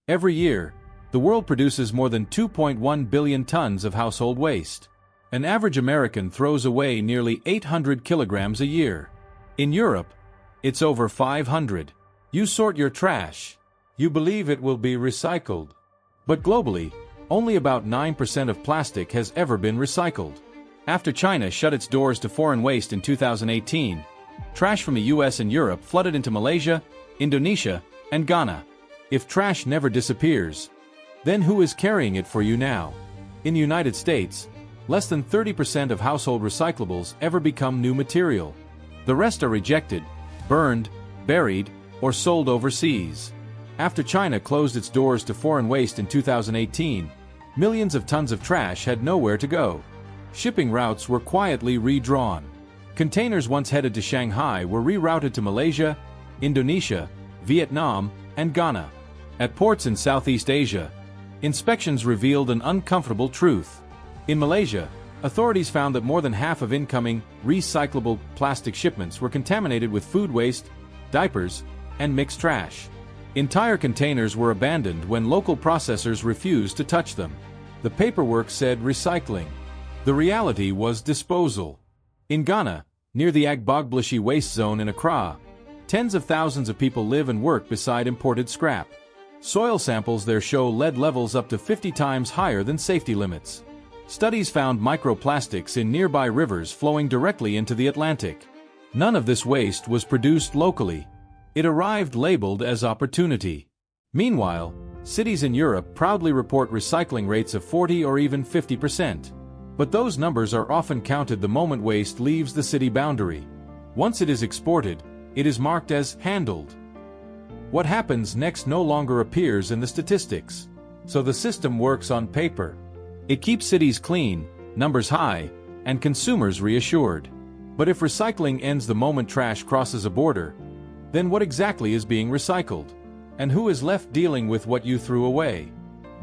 Every year, the world produces more than 2.1 billion tons of household waste. An average American throws away nearly 800 kilograms a year. In Europe, it's over 500. You sort your trash. You believe it will be recycled. But globally, only about 9% of plastic has ever been recycled. After China shut its doors to foreign waste in 2018, trash from the US and Europe flooded into Malaysia, Indonesia, and Ghana. If trash never disappears, then who is carrying it for you now? In the United States, less than 30% of household recyclables ever become new material. The rest are rejected, burned, buried, or sold overseas. After China closed its doors to foreign waste in 2018, millions of tons of trash had nowhere to go. Shipping routes were quietly redrawn. Containers once headed to Shanghai were rerouted to Malaysia, Indonesia, Vietnam, and Ghana. At ports in Southeast Asia, inspections revealed an uncomfortable truth. In Malaysia, authorities found that more than half of incoming recyclable plastic shipments were contaminated with food waste, diapers, and mixed trash. Entire containers were abandoned when local processors refused to touch them. The paperwork said recycling. The reality was disposal. In Ghana, near the Agbogbloshie waste zone in Accra, tens of thousands of people live and work beside imported scrap. Soil samples there show lead levels up to 50 times higher than safety limits. Studies found microplastics in nearby rivers flowing directly into the Atlantic. None of this waste was produced locally. It arrived labeled as opportunity. Meanwhile, cities in Europe proudly report recycling rates of 40 or even 50%. But those numbers are often counted the moment waste leaves the city boundary. Once it is exported, it is marked as handled. What happens next no longer appears in the statistics. So the system works on paper. It keeps cities clean, numbers high, and consumers reassured. But if recycling ends the moment trash crosses a border, then what exactly is being recycled? And who is left dealing with what you threw away?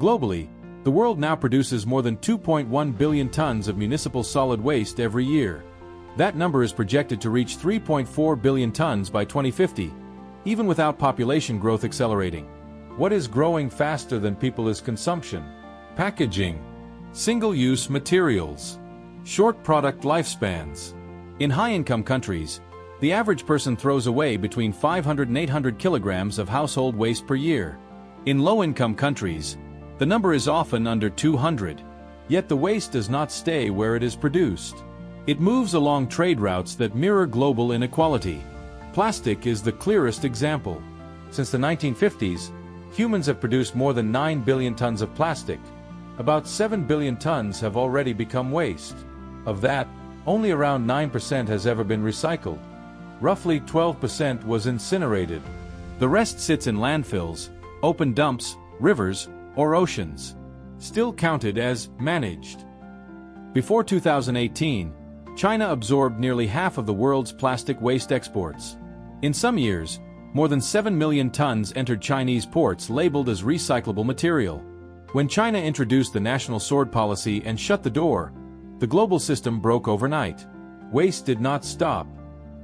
Globally, the world now produces more than 2.1 billion tons of municipal solid waste every year. That number is projected to reach 3.4 billion tons by 2050, even without population growth accelerating. What is growing faster than people is consumption. Packaging, single-use materials, short product lifespans. In high-income countries, the average person throws away between 500 and 800 kilograms of household waste per year. In low-income countries, the number is often under 200. Yet the waste does not stay where it is produced. It moves along trade routes that mirror global inequality. Plastic is the clearest example. Since the 1950s, humans have produced more than 9 billion tons of plastic. About 7 billion tons have already become waste. Of that, only around 9% has ever been recycled. Roughly 12% was incinerated. The rest sits in landfills, open dumps, rivers, or oceans, still counted as managed. Before 2018, China absorbed nearly half of the world's plastic waste exports. In some years, more than 7 million tons entered Chinese ports labeled as recyclable material. When China introduced the national sword policy and shut the door, the global system broke overnight. Waste did not stop.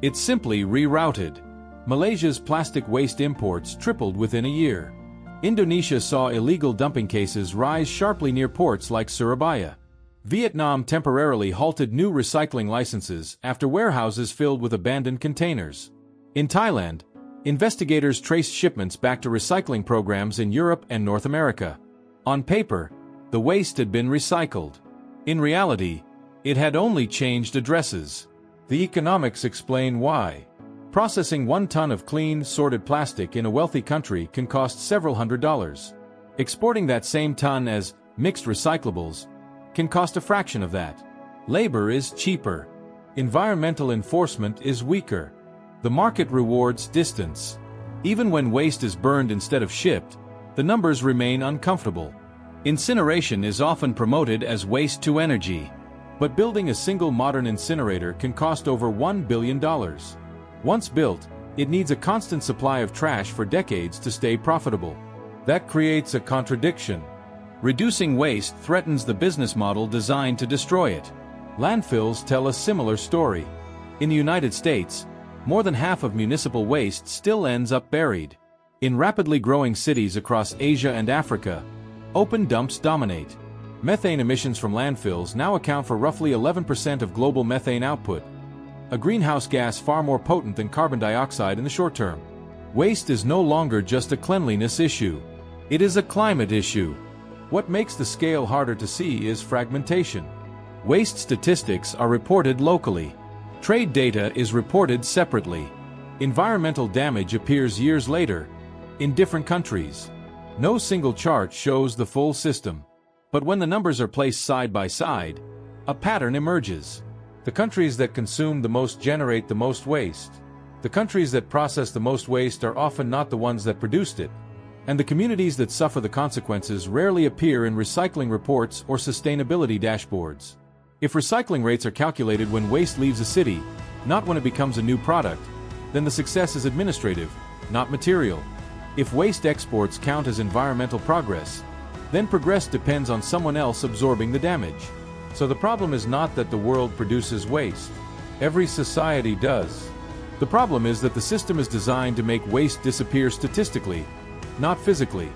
It simply rerouted. Malaysia's plastic waste imports tripled within a year. Indonesia saw illegal dumping cases rise sharply near ports like Surabaya. Vietnam temporarily halted new recycling licenses after warehouses filled with abandoned containers. In Thailand, investigators traced shipments back to recycling programs in Europe and North America. On paper, the waste had been recycled. In reality, it had only changed addresses. The economics explain why. Processing 1 ton of clean, sorted plastic in a wealthy country can cost several $100s. Exporting that same ton as mixed recyclables can cost a fraction of that. Labor is cheaper. Environmental enforcement is weaker. The market rewards distance. Even when waste is burned instead of shipped, the numbers remain uncomfortable. Incineration is often promoted as waste to energy. But building a single modern incinerator can cost over $1 billion. Once built, it needs a constant supply of trash for decades to stay profitable. That creates a contradiction. Reducing waste threatens the business model designed to destroy it. Landfills tell a similar story. In the United States, more than half of municipal waste still ends up buried. In rapidly growing cities across Asia and Africa, open dumps dominate. Methane emissions from landfills now account for roughly 11% of global methane output, a greenhouse gas far more potent than carbon dioxide in the short term. Waste is no longer just a cleanliness issue. It is a climate issue. What makes the scale harder to see is fragmentation. Waste statistics are reported locally. Trade data is reported separately. Environmental damage appears years later, in different countries. No single chart shows the full system. But when the numbers are placed side by side, a pattern emerges. The countries that consume the most generate the most waste. The countries that process the most waste are often not the ones that produced it. And the communities that suffer the consequences rarely appear in recycling reports or sustainability dashboards. If recycling rates are calculated when waste leaves a city, not when it becomes a new product, then the success is administrative, not material. If waste exports count as environmental progress, then progress depends on someone else absorbing the damage. So the problem is not that the world produces waste. Every society does. The problem is that the system is designed to make waste disappear statistically, not physically.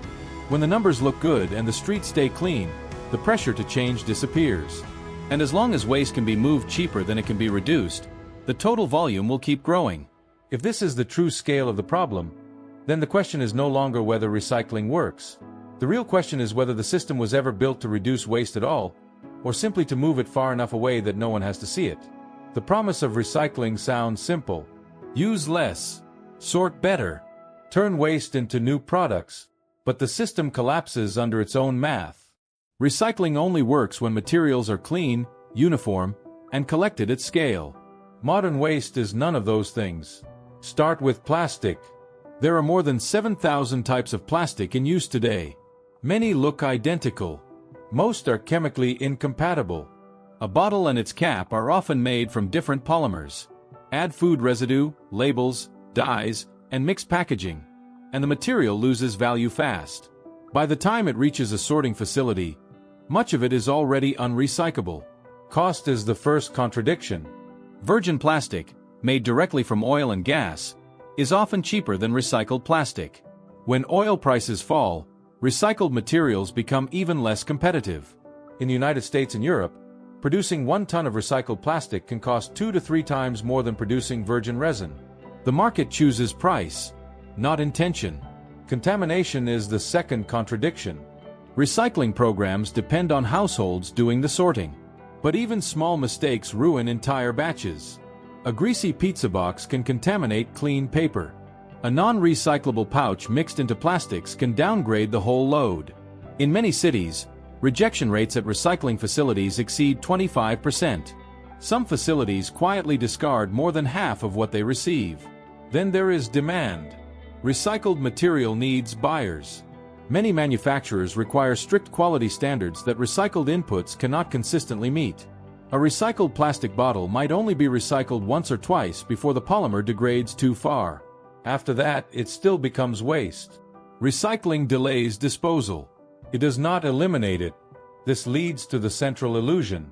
When the numbers look good and the streets stay clean, the pressure to change disappears. And as long as waste can be moved cheaper than it can be reduced, the total volume will keep growing. If this is the true scale of the problem, then the question is no longer whether recycling works. The real question is whether the system was ever built to reduce waste at all, or simply to move it far enough away that no one has to see it. The promise of recycling sounds simple. Use less, sort better, turn waste into new products, but the system collapses under its own math. Recycling only works when materials are clean, uniform, and collected at scale. Modern waste is none of those things. Start with plastic. There are more than 7,000 types of plastic in use today. Many look identical. Most are chemically incompatible. A bottle and its cap are often made from different polymers. Add food residue, labels, dyes, and mixed packaging, and the material loses value fast. By the time it reaches a sorting facility, much of it is already unrecyclable. Cost is the first contradiction. Virgin plastic, made directly from oil and gas, is often cheaper than recycled plastic. When oil prices fall, recycled materials become even less competitive. In the United States and Europe, producing 1 ton of recycled plastic can cost 2 to 3 times more than producing virgin resin. The market chooses price, not intention. Contamination is the second contradiction. Recycling programs depend on households doing the sorting. But even small mistakes ruin entire batches. A greasy pizza box can contaminate clean paper. A non-recyclable pouch mixed into plastics can downgrade the whole load. In many cities, rejection rates at recycling facilities exceed 25%. Some facilities quietly discard more than half of what they receive. Then there is demand. Recycled material needs buyers. Many manufacturers require strict quality standards that recycled inputs cannot consistently meet. A recycled plastic bottle might only be recycled once or twice before the polymer degrades too far. After that, it still becomes waste. Recycling delays disposal. It does not eliminate it. This leads to the central illusion.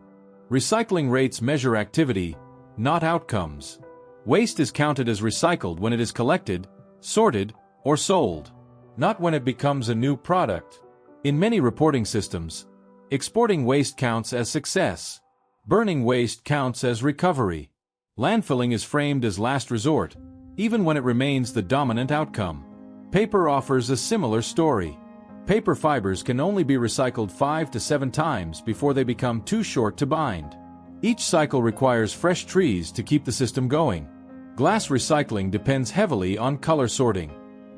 Recycling rates measure activity, not outcomes. Waste is counted as recycled when it is collected, sorted, or sold, not when it becomes a new product. In many reporting systems, exporting waste counts as success. Burning waste counts as recovery. Landfilling is framed as last resort, even when it remains the dominant outcome. Paper offers a similar story. Paper fibers can only be recycled 5 to 7 times before they become too short to bind. Each cycle requires fresh trees to keep the system going. Glass recycling depends heavily on color sorting.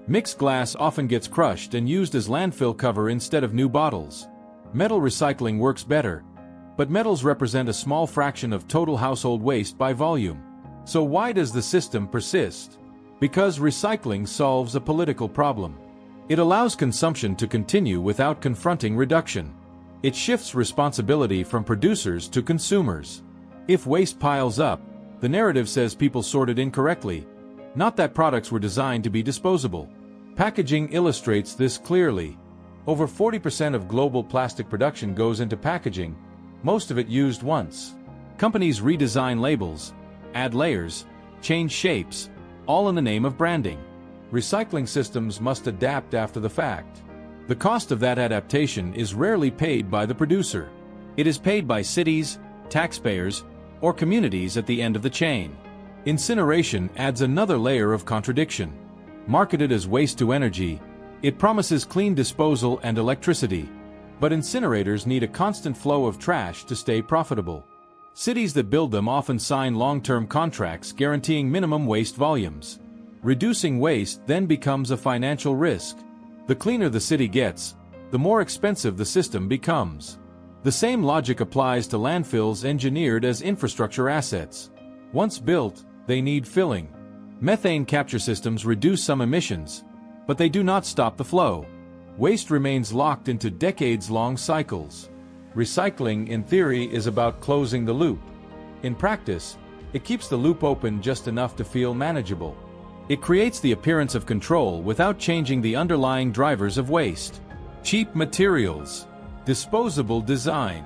Mixed glass often gets crushed and used as landfill cover instead of new bottles. Metal recycling works better, but metals represent a small fraction of total household waste by volume. So why does the system persist? Because recycling solves a political problem. It allows consumption to continue without confronting reduction. It shifts responsibility from producers to consumers. If waste piles up, the narrative says people sorted incorrectly, not that products were designed to be disposable. Packaging illustrates this clearly. Over 40% of global plastic production goes into packaging, most of it used once. Companies redesign labels, add layers, change shapes, all in the name of branding. recycling systems must adapt after the fact. The cost of that adaptation is rarely paid by the producer. It is paid by cities, taxpayers, or communities at the end of the chain. Incineration adds another layer of contradiction. Marketed as waste-to-energy, it promises clean disposal and electricity. But incinerators need a constant flow of trash to stay profitable. Cities that build them often sign long-term contracts guaranteeing minimum waste volumes. Reducing waste then becomes a financial risk. The cleaner the city gets, the more expensive the system becomes. The same logic applies to landfills engineered as infrastructure assets. Once built, they need filling. Methane capture systems reduce some emissions, but they do not stop the flow. Waste remains locked into decades-long cycles. Recycling, in theory, is about closing the loop. In practice, it keeps the loop open just enough to feel manageable. It creates the appearance of control without changing the underlying drivers of waste. Cheap materials, disposable design,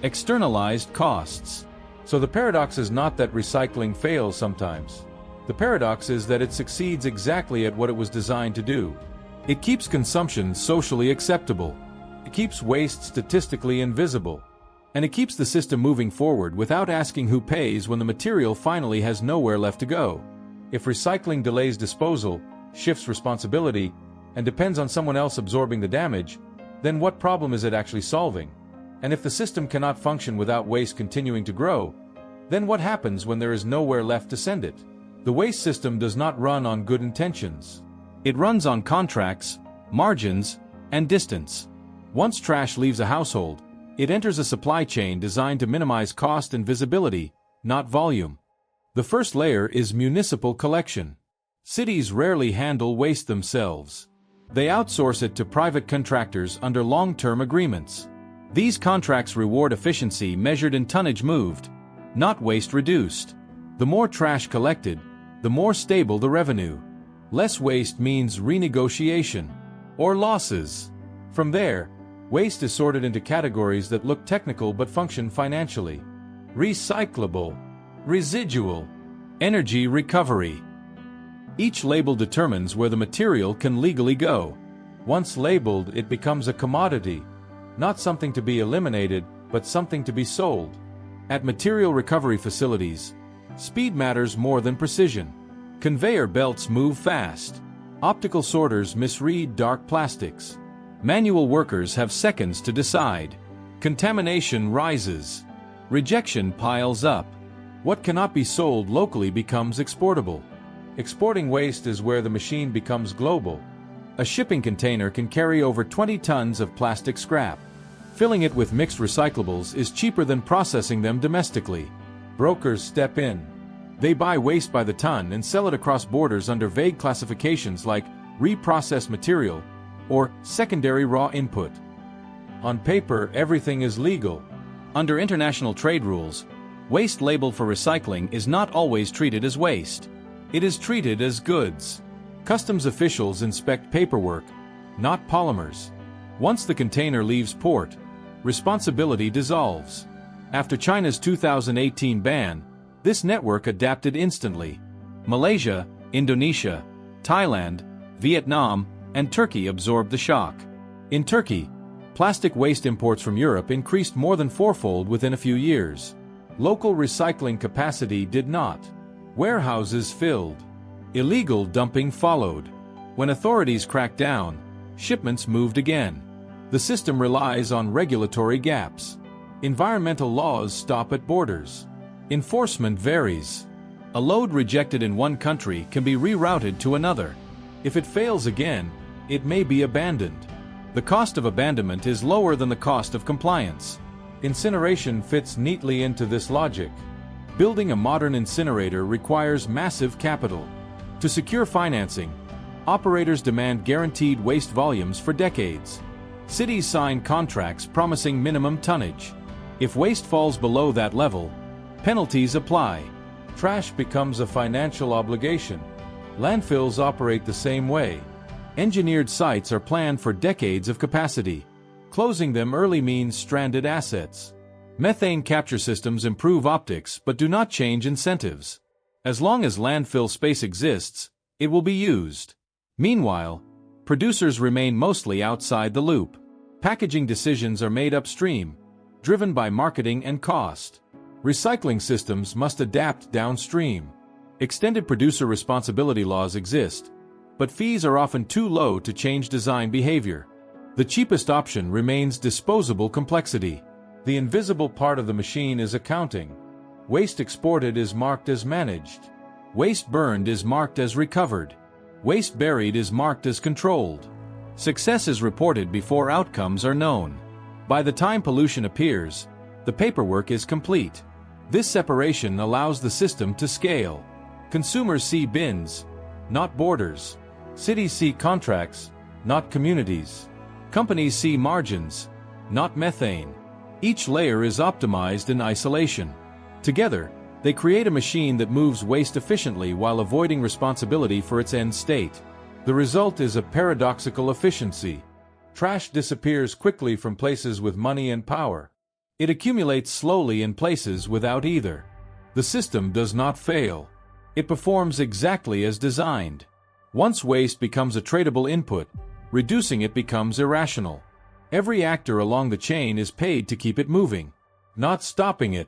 externalized costs. So the paradox is not that recycling fails sometimes. The paradox is that it succeeds exactly at what it was designed to do. It keeps consumption socially acceptable. It keeps waste statistically invisible. And it keeps the system moving forward without asking who pays when the material finally has nowhere left to go. If recycling delays disposal, shifts responsibility, and depends on someone else absorbing the damage, then what problem is it actually solving? And if the system cannot function without waste continuing to grow, then what happens when there is nowhere left to send it? The waste system does not run on good intentions. It runs on contracts, margins, and distance. Once trash leaves a household, it enters a supply chain designed to minimize cost and visibility, not volume. The first layer is municipal collection. Cities rarely handle waste themselves. They outsource it to private contractors under long-term agreements. These contracts reward efficiency measured in tonnage moved, not waste reduced. The more trash collected, the more stable the revenue. Less waste means renegotiation or losses. From there, waste is sorted into categories that look technical but function financially. Recyclable, residual, energy recovery. Each label determines where the material can legally go. Once labeled, it becomes a commodity, not something to be eliminated, but something to be sold. At material recovery facilities, speed matters more than precision. Conveyor belts move fast. Optical sorters misread dark plastics. Manual workers have seconds to decide. Contamination rises. Rejection piles up. What cannot be sold locally becomes exportable. Exporting waste is where the machine becomes global. A shipping container can carry over 20 tons of plastic scrap. Filling it with mixed recyclables is cheaper than processing them domestically. Brokers step in. They buy waste by the ton and sell it across borders under vague classifications like reprocessed material or secondary raw input. On paper, everything is legal. Under international trade rules, waste labeled for recycling is not always treated as waste. It is treated as goods. Customs officials inspect paperwork, not polymers. Once the container leaves port, responsibility dissolves. After China's 2018 ban, this network adapted instantly. Malaysia, Indonesia, Thailand, Vietnam, and Turkey absorbed the shock. In Turkey, plastic waste imports from Europe increased more than fourfold within a few years. Local recycling capacity did not. Warehouses filled. Illegal dumping followed. When authorities cracked down, shipments moved again. The system relies on regulatory gaps. Environmental laws stop at borders. Enforcement varies. A load rejected in one country can be rerouted to another. If it fails again, it may be abandoned. The cost of abandonment is lower than the cost of compliance. Incineration fits neatly into this logic. Building a modern incinerator requires massive capital. To secure financing, operators demand guaranteed waste volumes for decades. Cities sign contracts promising minimum tonnage. If waste falls below that level, penalties apply. Trash becomes a financial obligation. Landfills operate the same way. Engineered sites are planned for decades of capacity. Closing them early means stranded assets. Methane capture systems improve optics but do not change incentives. As long as landfill space exists, it will be used. Meanwhile, producers remain mostly outside the loop. Packaging decisions are made upstream, driven by marketing and cost. Recycling systems must adapt downstream. Extended producer responsibility laws exist, but fees are often too low to change design behavior. The cheapest option remains disposable complexity. The invisible part of the machine is accounting. Waste exported is marked as managed. Waste burned is marked as recovered. Waste buried is marked as controlled. Success is reported before outcomes are known. By the time pollution appears, the paperwork is complete. This separation allows the system to scale. Consumers see bins, not borders. Cities see contracts, not communities. Companies see margins, not methane. Each layer is optimized in isolation. Together, they create a machine that moves waste efficiently while avoiding responsibility for its end state. The result is a paradoxical efficiency. Trash disappears quickly from places with money and power. It accumulates slowly in places without either. The system does not fail. It performs exactly as designed. Once waste becomes a tradable input, reducing it becomes irrational. Every actor along the chain is paid to keep it moving, not stopping it.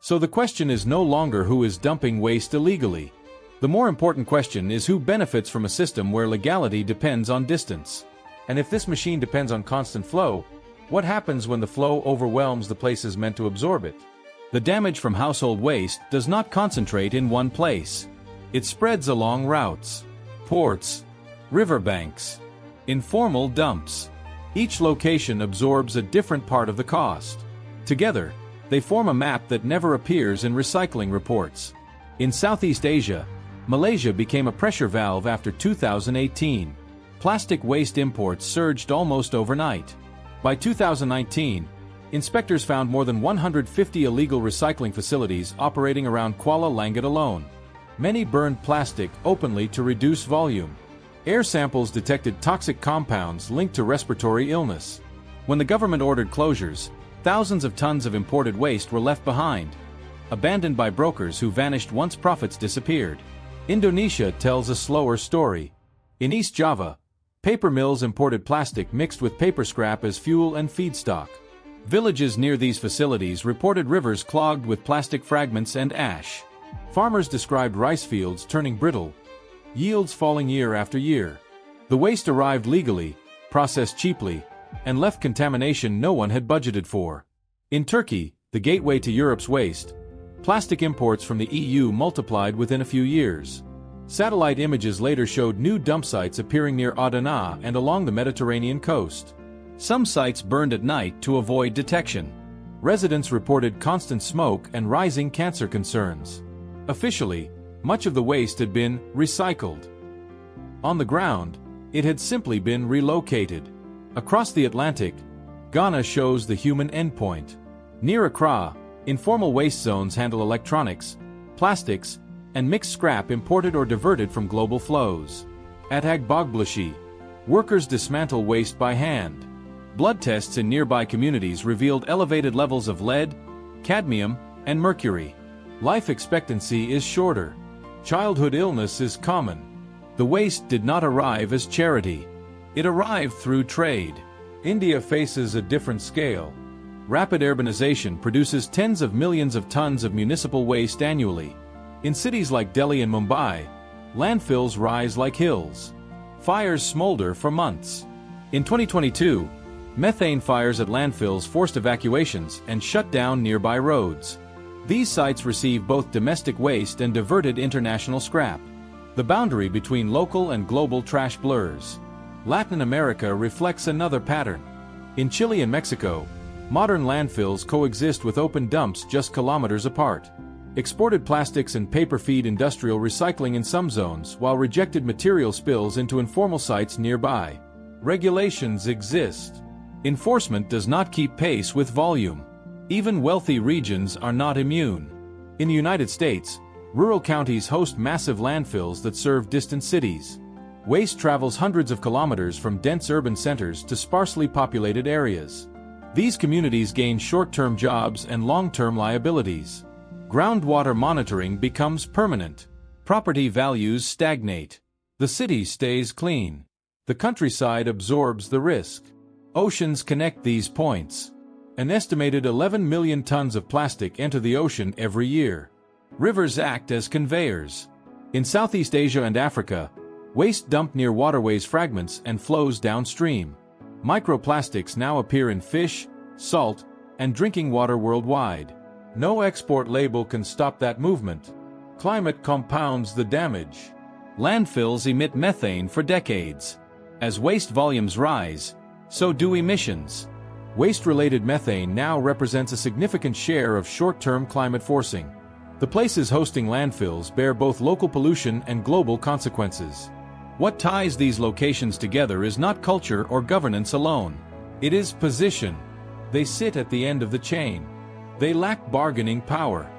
So the question is no longer who is dumping waste illegally. The more important question is who benefits from a system where legality depends on distance. And if this machine depends on constant flow, what happens when the flow overwhelms the places meant to absorb it? The damage from household waste does not concentrate in one place. It spreads along routes, ports, riverbanks, informal dumps. Each location absorbs a different part of the cost. Together, they form a map that never appears in recycling reports. In Southeast Asia, Malaysia became a pressure valve after 2018. Plastic waste imports surged almost overnight. By 2019, inspectors found more than 150 illegal recycling facilities operating around Kuala Langat alone. Many burned plastic openly to reduce volume. Air samples detected toxic compounds linked to respiratory illness. When the government ordered closures, thousands of tons of imported waste were left behind, abandoned by brokers who vanished once profits disappeared. Indonesia tells a slower story. In East Java, paper mills imported plastic mixed with paper scrap as fuel and feedstock. Villages near these facilities reported rivers clogged with plastic fragments and ash. Farmers described rice fields turning brittle, yields falling year after year. The waste arrived legally, processed cheaply, and left contamination no one had budgeted for. In Turkey, the gateway to Europe's waste, plastic imports from the EU multiplied within a few years. Satellite images later showed new dump sites appearing near Adana and along the Mediterranean coast. Some sites burned at night to avoid detection. Residents reported constant smoke and rising cancer concerns. Officially, much of the waste had been recycled. On the ground, it had simply been relocated. Across the Atlantic, Ghana shows the human endpoint. Near Accra, informal waste zones handle electronics, plastics, and mixed scrap imported or diverted from global flows. At Agbogbloshie, workers dismantle waste by hand. Blood tests in nearby communities revealed elevated levels of lead, cadmium, and mercury. Life expectancy is shorter. Childhood illness is common. The waste did not arrive as charity. It arrived through trade. India faces a different scale. Rapid urbanization produces tens of millions of tons of municipal waste annually. In cities like Delhi and Mumbai, landfills rise like hills. Fires smolder for months. In 2022, methane fires at landfills forced evacuations and shut down nearby roads. These sites receive both domestic waste and diverted international scrap. The boundary between local and global trash blurs. Latin America reflects another pattern. In Chile and Mexico, modern landfills coexist with open dumps just kilometers apart. Exported plastics and paper feed industrial recycling in some zones, while rejected material spills into informal sites nearby. Regulations exist. Enforcement does not keep pace with volume. Even wealthy regions are not immune. In the United States, rural counties host massive landfills that serve distant cities. Waste travels hundreds of kilometers from dense urban centers to sparsely populated areas. These communities gain short-term jobs and long-term liabilities. Groundwater monitoring becomes permanent. Property values stagnate. The city stays clean. The countryside absorbs the risk. Oceans connect these points. An estimated 11 million tons of plastic enter the ocean every year. Rivers act as conveyors. In Southeast Asia and Africa, waste dumped near waterways fragments and flows downstream. Microplastics now appear in fish, salt, and drinking water worldwide. No export label can stop that movement. Climate compounds the damage. Landfills emit methane for decades. As waste volumes rise, so do emissions. Waste-related methane now represents a significant share of short-term climate forcing. The places hosting landfills bear both local pollution and global consequences. What ties these locations together is not culture or governance alone. It is position. They sit at the end of the chain. They lack bargaining power.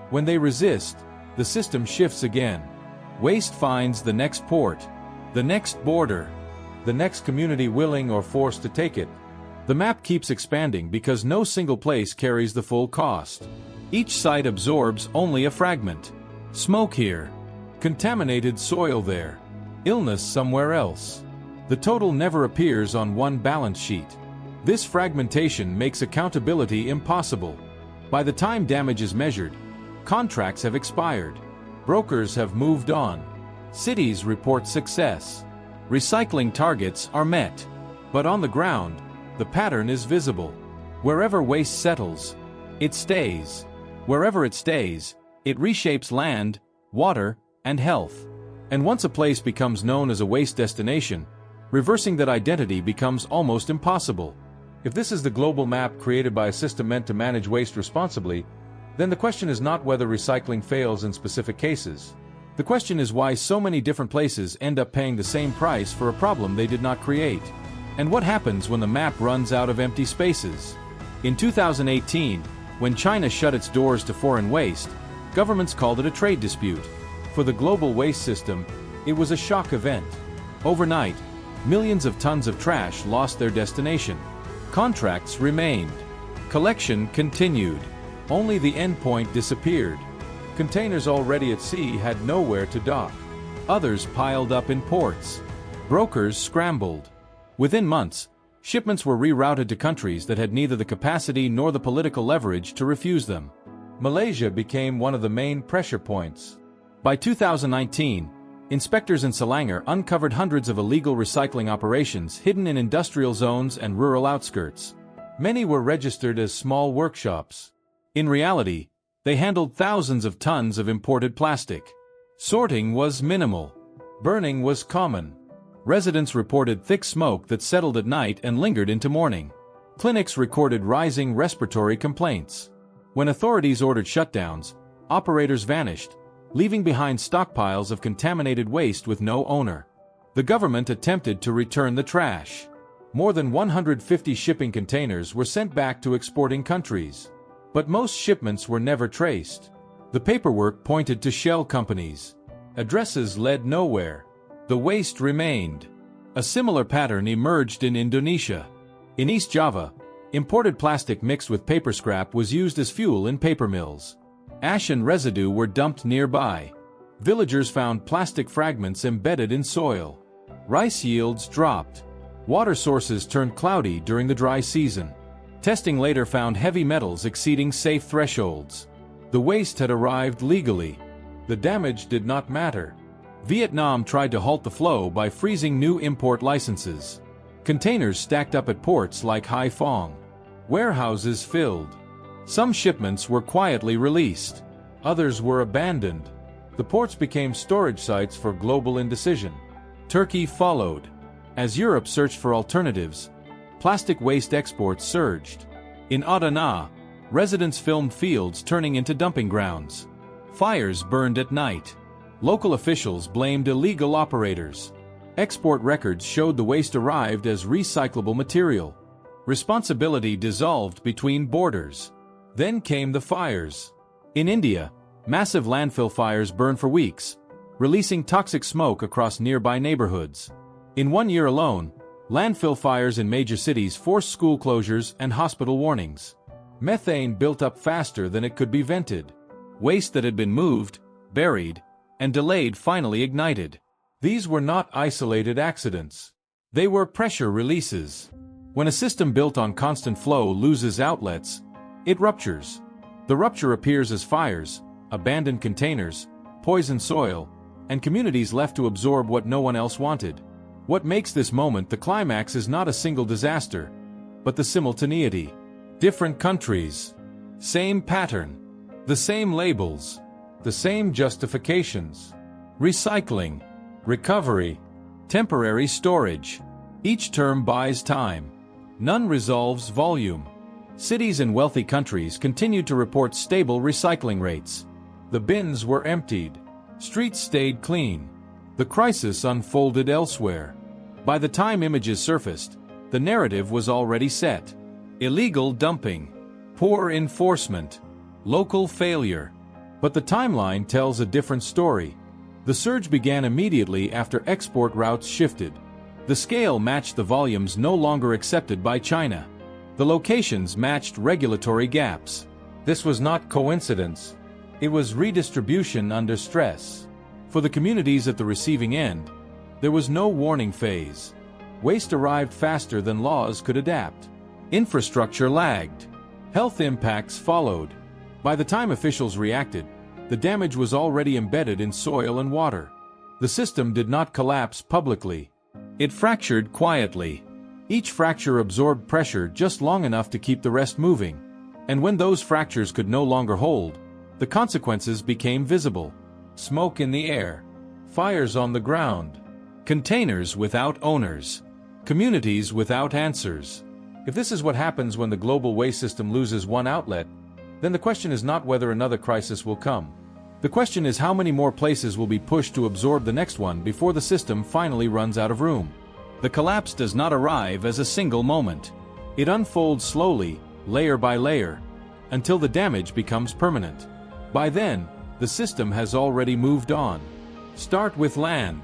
When they resist, the system shifts again. Waste finds the next port, the next border, the next community willing or forced to take it. The map keeps expanding because no single place carries the full cost. Each site absorbs only a fragment. Smoke here, contaminated soil there, illness somewhere else. The total never appears on one balance sheet. This fragmentation makes accountability impossible. By the time damage is measured, contracts have expired. Brokers have moved on. Cities report success. Recycling targets are met. But on the ground, the pattern is visible. Wherever waste settles, it stays. Wherever it stays, it reshapes land, water, and health. And once a place becomes known as a waste destination, reversing that identity becomes almost impossible. If this is the global map created by a system meant to manage waste responsibly, then the question is not whether recycling fails in specific cases. The question is why so many different places end up paying the same price for a problem they did not create. And what happens when the map runs out of empty spaces? In 2018, when China shut its doors to foreign waste, governments called it a trade dispute. For the global waste system, it was a shock event. Overnight, millions of tons of trash lost their destination. Contracts remained. Collection continued. Only the endpoint disappeared. Containers already at sea had nowhere to dock. Others piled up in ports. Brokers scrambled. Within months, shipments were rerouted to countries that had neither the capacity nor the political leverage to refuse them. Malaysia became one of the main pressure points. By 2019, inspectors in Selangor uncovered hundreds of illegal recycling operations hidden in industrial zones and rural outskirts. Many were registered as small workshops. In reality, they handled thousands of tons of imported plastic. Sorting was minimal. Burning was common. Residents reported thick smoke that settled at night and lingered into morning. Clinics recorded rising respiratory complaints. When authorities ordered shutdowns, operators vanished, leaving behind stockpiles of contaminated waste with no owner. The government attempted to return the trash. More than 150 shipping containers were sent back to exporting countries. But most shipments were never traced. The paperwork pointed to shell companies. Addresses led nowhere. The waste remained. A similar pattern emerged in Indonesia. In East Java, imported plastic mixed with paper scrap was used as fuel in paper mills. Ash and residue were dumped nearby. Villagers found plastic fragments embedded in soil. Rice yields dropped. Water sources turned cloudy during the dry season. Testing later found heavy metals exceeding safe thresholds. The waste had arrived legally. The damage did not matter. Vietnam tried to halt the flow by freezing new import licenses. Containers stacked up at ports like Hai Phong. Warehouses filled. Some shipments were quietly released. Others were abandoned. The ports became storage sites for global indecision. Turkey followed. As Europe searched for alternatives, plastic waste exports surged. In Adana, residents filmed fields turning into dumping grounds. Fires burned at night. Local officials blamed illegal operators. Export records showed the waste arrived as recyclable material. Responsibility dissolved between borders. Then came the fires. In India, massive landfill fires burned for weeks, releasing toxic smoke across nearby neighborhoods. In 1 year alone, landfill fires in major cities forced school closures and hospital warnings. Methane built up faster than it could be vented. Waste that had been moved, buried, and delayed finally ignited. These were not isolated accidents. They were pressure releases. When a system built on constant flow loses outlets, it ruptures. The rupture appears as fires, abandoned containers, poisoned soil, and communities left to absorb what no one else wanted. What makes this moment the climax is not a single disaster, but the simultaneity. Different countries, same pattern, the same labels, the same justifications. Recycling, recovery, temporary storage. Each term buys time. None resolves volume. Cities in wealthy countries continued to report stable recycling rates. The bins were emptied. Streets stayed clean. The crisis unfolded elsewhere. By the time images surfaced, the narrative was already set. Illegal dumping, poor enforcement, local failure. But the timeline tells a different story. The surge began immediately after export routes shifted. The scale matched the volumes no longer accepted by China. The locations matched regulatory gaps. This was not coincidence. It was redistribution under stress. For the communities at the receiving end, there was no warning phase. Waste arrived faster than laws could adapt. Infrastructure lagged. Health impacts followed. By the time officials reacted, the damage was already embedded in soil and water. The system did not collapse publicly. It fractured quietly. Each fracture absorbed pressure just long enough to keep the rest moving. And when those fractures could no longer hold, the consequences became visible. Smoke in the air, fires on the ground, containers without owners, communities without answers. If this is what happens when the global waste system loses one outlet, then the question is not whether another crisis will come. The question is how many more places will be pushed to absorb the next one before the system finally runs out of room. The collapse does not arrive as a single moment. It unfolds slowly, layer by layer, until the damage becomes permanent. By then, the system has already moved on. Start with land.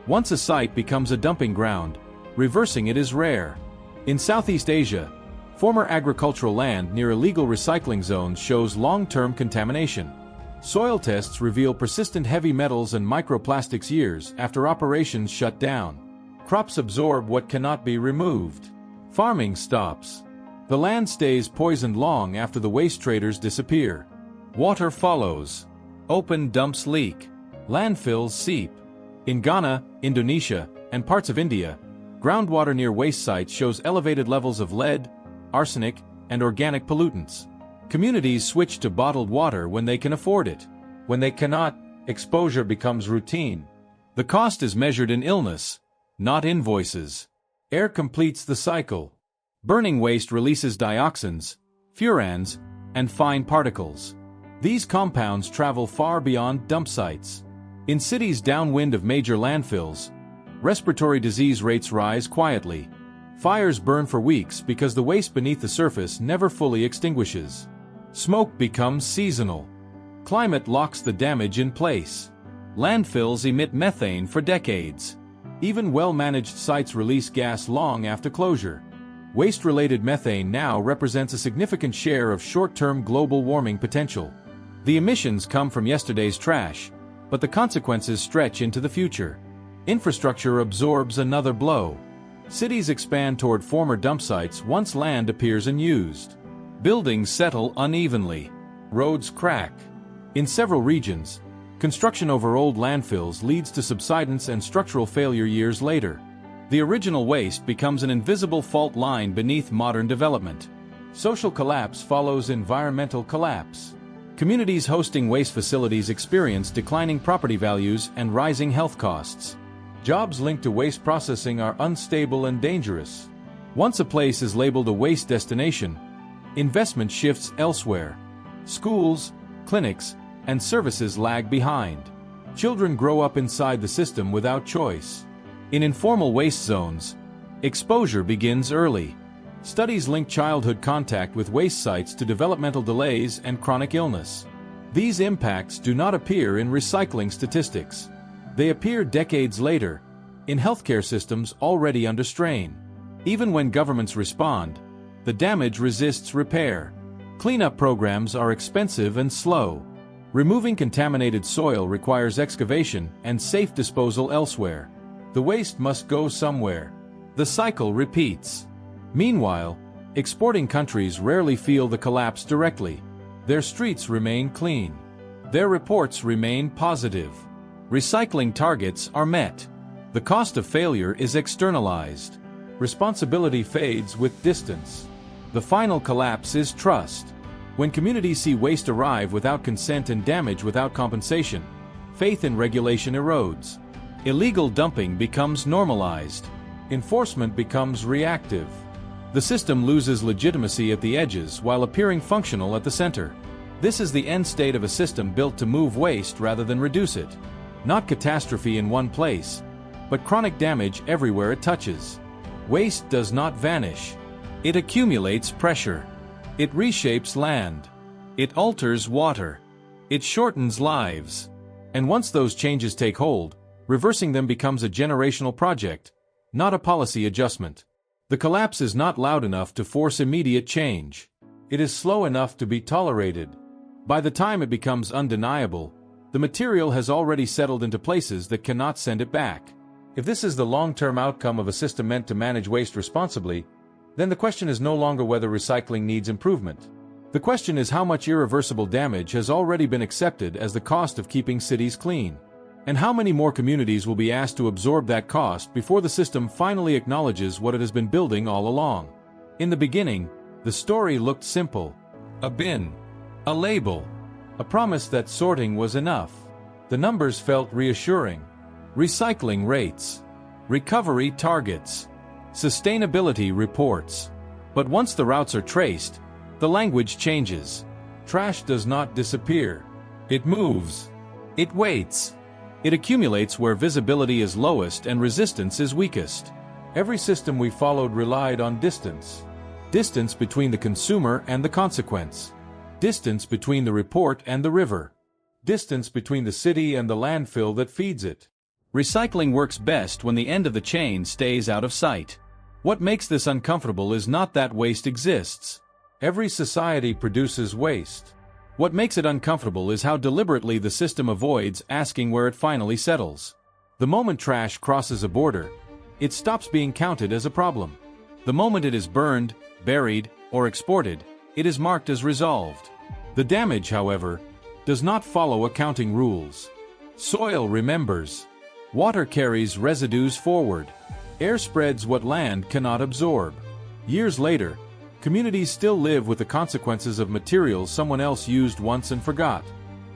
Once a site becomes a dumping ground, reversing it is rare. In Southeast Asia, former agricultural land near illegal recycling zones shows long-term contamination. Soil tests reveal persistent heavy metals and microplastics years after operations shut down. Crops absorb what cannot be removed. Farming stops. The land stays poisoned long after the waste traders disappear. Water follows. Open dumps leak. Landfills seep. In Ghana, Indonesia, and parts of India, groundwater near waste sites shows elevated levels of lead, arsenic, and organic pollutants. Communities switch to bottled water when they can afford it. When they cannot, exposure becomes routine. The cost is measured in illness, not invoices. Air completes the cycle. Burning waste releases dioxins, furans, and fine particles. These compounds travel far beyond dump sites. In cities downwind of major landfills, respiratory disease rates rise quietly. Fires burn for weeks because the waste beneath the surface never fully extinguishes. Smoke becomes seasonal. Climate locks the damage in place. Landfills emit methane for decades. Even well-managed sites release gas long after closure. Waste-related methane now represents a significant share of short-term global warming potential. The emissions come from yesterday's trash, but the consequences stretch into the future. Infrastructure absorbs another blow. Cities expand toward former dump sites once land appears unused. Buildings settle unevenly. Roads crack. In several regions, construction over old landfills leads to subsidence and structural failure years later. The original waste becomes an invisible fault line beneath modern development. Social collapse follows environmental collapse. Communities hosting waste facilities experience declining property values and rising health costs. Jobs linked to waste processing are unstable and dangerous. Once a place is labeled a waste destination, investment shifts elsewhere. Schools, clinics, and services lag behind. Children grow up inside the system without choice. In informal waste zones, exposure begins early. Studies link childhood contact with waste sites to developmental delays and chronic illness. These impacts do not appear in recycling statistics. They appear decades later, in healthcare systems already under strain. Even when governments respond, the damage resists repair. Cleanup programs are expensive and slow. Removing contaminated soil requires excavation and safe disposal elsewhere. The waste must go somewhere. The cycle repeats. Meanwhile, exporting countries rarely feel the collapse directly. Their streets remain clean. Their reports remain positive. Recycling targets are met. The cost of failure is externalized. Responsibility fades with distance. The final collapse is trust. When communities see waste arrive without consent and damage without compensation, faith in regulation erodes. Illegal dumping becomes normalized. Enforcement becomes reactive. The system loses legitimacy at the edges while appearing functional at the center. This is the end state of a system built to move waste rather than reduce it. Not catastrophe in one place, but chronic damage everywhere it touches. Waste does not vanish. It accumulates pressure. It reshapes land. It alters water. It shortens lives. And once those changes take hold, reversing them becomes a generational project, not a policy adjustment. The collapse is not loud enough to force immediate change. It is slow enough to be tolerated. By the time it becomes undeniable, the material has already settled into places that cannot send it back. If this is the long-term outcome of a system meant to manage waste responsibly, then the question is no longer whether recycling needs improvement. The question is how much irreversible damage has already been accepted as the cost of keeping cities clean. And how many more communities will be asked to absorb that cost before the system finally acknowledges what it has been building all along. In the beginning, the story looked simple. A bin. A label. A promise that sorting was enough. The numbers felt reassuring. Recycling rates. Recovery targets. Sustainability reports. But once the routes are traced, the language changes. Trash does not disappear. It moves. It waits. It accumulates where visibility is lowest and resistance is weakest. Every system we followed relied on distance. Distance between the consumer and the consequence. Distance between the report and the river. Distance between the city and the landfill that feeds it. Recycling works best when the end of the chain stays out of sight. What makes this uncomfortable is not that waste exists. Every society produces waste. What makes it uncomfortable is how deliberately the system avoids asking where it finally settles. The moment trash crosses a border, it stops being counted as a problem. The moment it is burned, buried, or exported, it is marked as resolved. The damage, however, does not follow accounting rules. Soil remembers. Water carries residues forward. Air spreads what land cannot absorb. Years later, communities still live with the consequences of materials someone else used once and forgot.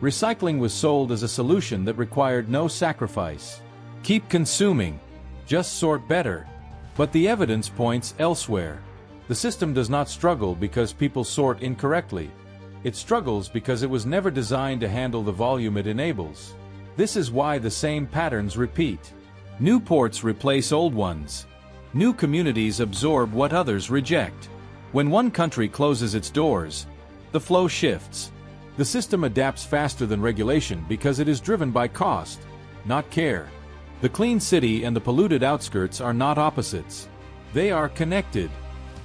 Recycling was sold as a solution that required no sacrifice. Keep consuming. Just sort better. But the evidence points elsewhere. The system does not struggle because people sort incorrectly. It struggles because it was never designed to handle the volume it enables. This is why the same patterns repeat. New ports replace old ones. New communities absorb what others reject. When one country closes its doors, the flow shifts. The system adapts faster than regulation because it is driven by cost, not care. The clean city and the polluted outskirts are not opposites. They are connected.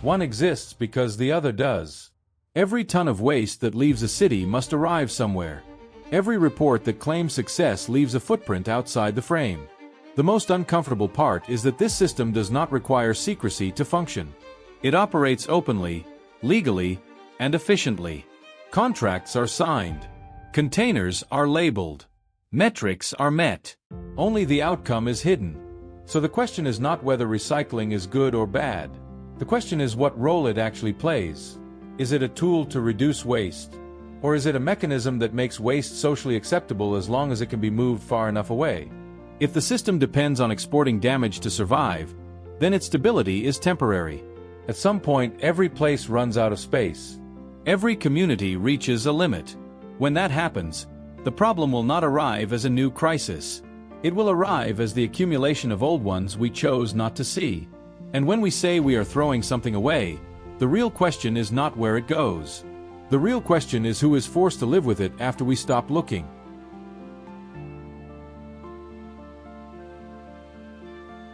One exists because the other does. Every ton of waste that leaves a city must arrive somewhere. Every report that claims success leaves a footprint outside the frame. The most uncomfortable part is that this system does not require secrecy to function. It operates openly, legally, and efficiently. Contracts are signed. Containers are labeled. Metrics are met. Only the outcome is hidden. So the question is not whether recycling is good or bad. The question is what role it actually plays. Is it a tool to reduce waste? Or is it a mechanism that makes waste socially acceptable as long as it can be moved far enough away? If the system depends on exporting damage to survive, then its stability is temporary. At some point, every place runs out of space. Every community reaches a limit. When that happens, the problem will not arrive as a new crisis. It will arrive as the accumulation of old ones we chose not to see. And when we say we are throwing something away, the real question is not where it goes. The real question is who is forced to live with it after we stop looking.